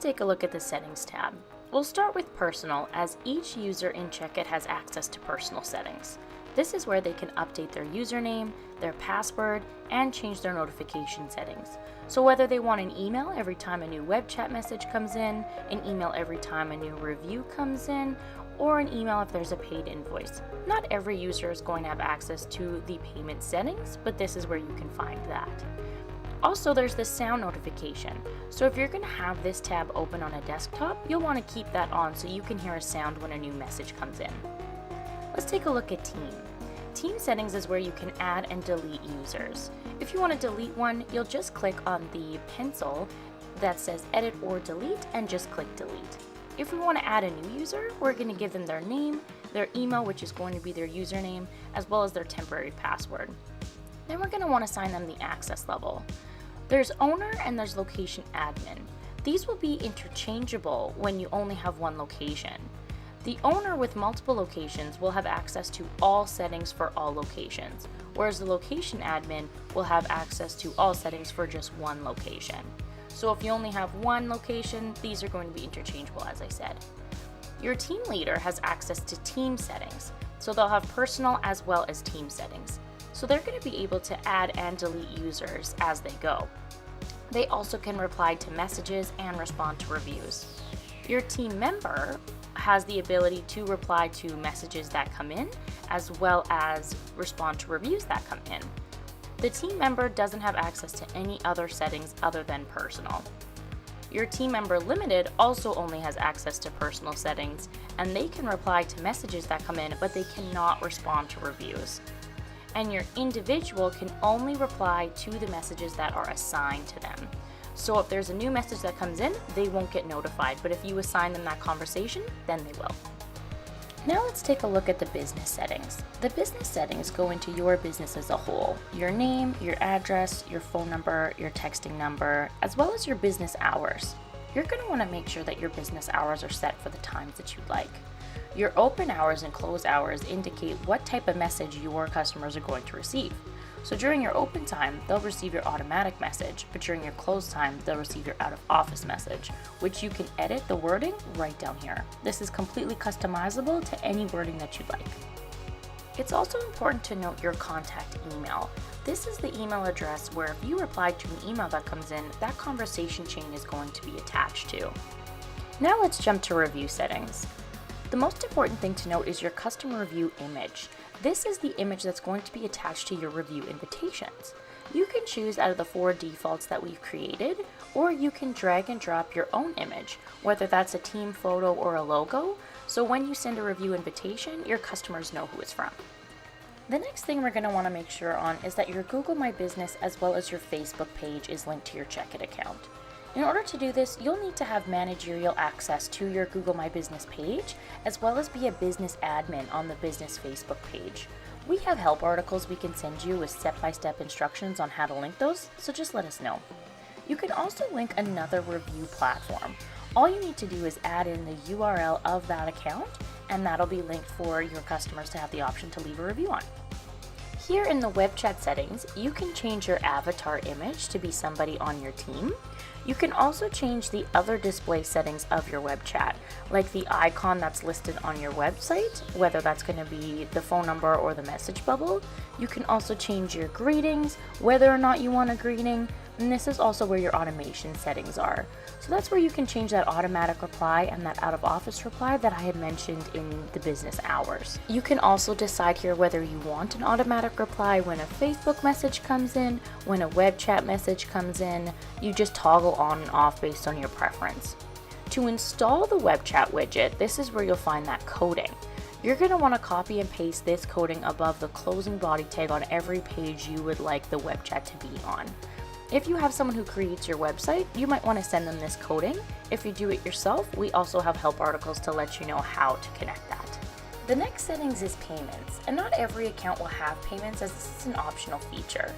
take a look at the Settings tab. We'll start with Personal, as each user in CheckIt has access to personal settings. This is where they can update their username, their password, and change their notification settings. So whether they want an email every time a new web chat message comes in, an email every time a new review comes in, or an email if there's a paid invoice. Not every user is going to have access to the payment settings, but this is where you can find that. Also, there's the sound notification. So if you're going to have this tab open on a desktop, you'll want to keep that on so you can hear a sound when a new message comes in. Let's take a look at Team. Team settings is where you can add and delete users. If you want to delete one, you'll just click on the pencil that says Edit or Delete and just click Delete. If we want to add a new user, we're going to give them their name, their email, which is going to be their username, as well as their temporary password. Then we're going to want to assign them the access level. There's Owner and there's Location Admin. These will be interchangeable when you only have one location. The owner with multiple locations will have access to all settings for all locations, whereas the location admin will have access to all settings for just one location. So if you only have one location, these are going to be interchangeable, as I said. Your team leader has access to team settings, so they'll have personal as well as team settings. So they're going to be able to add and delete users as they go. They also can reply to messages and respond to reviews. Your team member has the ability to reply to messages that come in, as well as respond to reviews that come in. The team member doesn't have access to any other settings other than personal. Your team member limited also only has access to personal settings, and they can reply to messages that come in, but they cannot respond to reviews. And your individual can only reply to the messages that are assigned to them. So if there's a new message that comes in, they won't get notified, but if you assign them that conversation, then they will. Now let's take a look at the business settings. The business settings go into your business as a whole. Your name, your address, your phone number, your texting number, as well as your business hours. You're going to want to make sure that your business hours are set for the times that you'd like. Your open hours and close hours indicate what type of message your customers are going to receive. So during your open time, they'll receive your automatic message, but during your close time, they'll receive your out of office message, which you can edit the wording right down here. This is completely customizable to any wording that you'd like. It's also important to note your contact email. This is the email address where if you reply to an email that comes in, that conversation chain is going to be attached to. Now let's jump to review settings. The most important thing to note is your customer review image. This is the image that's going to be attached to your review invitations. You can choose out of the 4 defaults that we've created, or you can drag and drop your own image, whether that's a team photo or a logo, so when you send a review invitation, your customers know who it's from. The next thing we're going to want to make sure on is that your Google My Business as well as your Facebook page is linked to your CheckIt account. In order to do this, you'll need to have managerial access to your Google My Business page, as well as be a business admin on the business Facebook page. We have help articles we can send you with step-by-step instructions on how to link those, so just let us know. You can also link another review platform. All you need to do is add in the URL of that account, and that'll be linked for your customers to have the option to leave a review on. Here in the web chat settings, you can change your avatar image to be somebody on your team. You can also change the other display settings of your web chat, like the icon that's listed on your website, whether that's going to be the phone number or the message bubble. You can also change your greetings, whether or not you want a greeting, and this is also where your automation settings are. So that's where you can change that automatic reply and that out of office reply that I had mentioned in the business hours. You can also decide here whether you want an automatic reply when a Facebook message comes in, when a web chat message comes in. You just toggle on and off based on your preference. To install the web chat widget, this is where you'll find that coding. You're going to want to copy and paste this coding above the closing body tag on every page you would like the web chat to be on. If you have someone who creates your website, you might want to send them this coding. If you do it yourself, we also have help articles to let you know how to connect that. The next settings is payments, and not every account will have payments as this is an optional feature.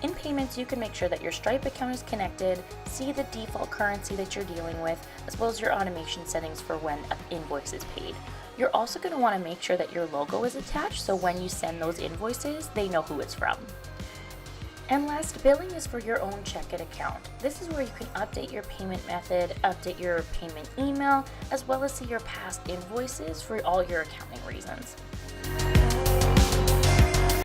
In payments, you can make sure that your Stripe account is connected, see the default currency that you're dealing with, as well as your automation settings for when an invoice is paid. You're also going to want to make sure that your logo is attached, so when you send those invoices, they know who it's from. And last, billing is for your own Checkit account. This is where you can update your payment method, update your payment email, as well as see your past invoices for all your accounting reasons.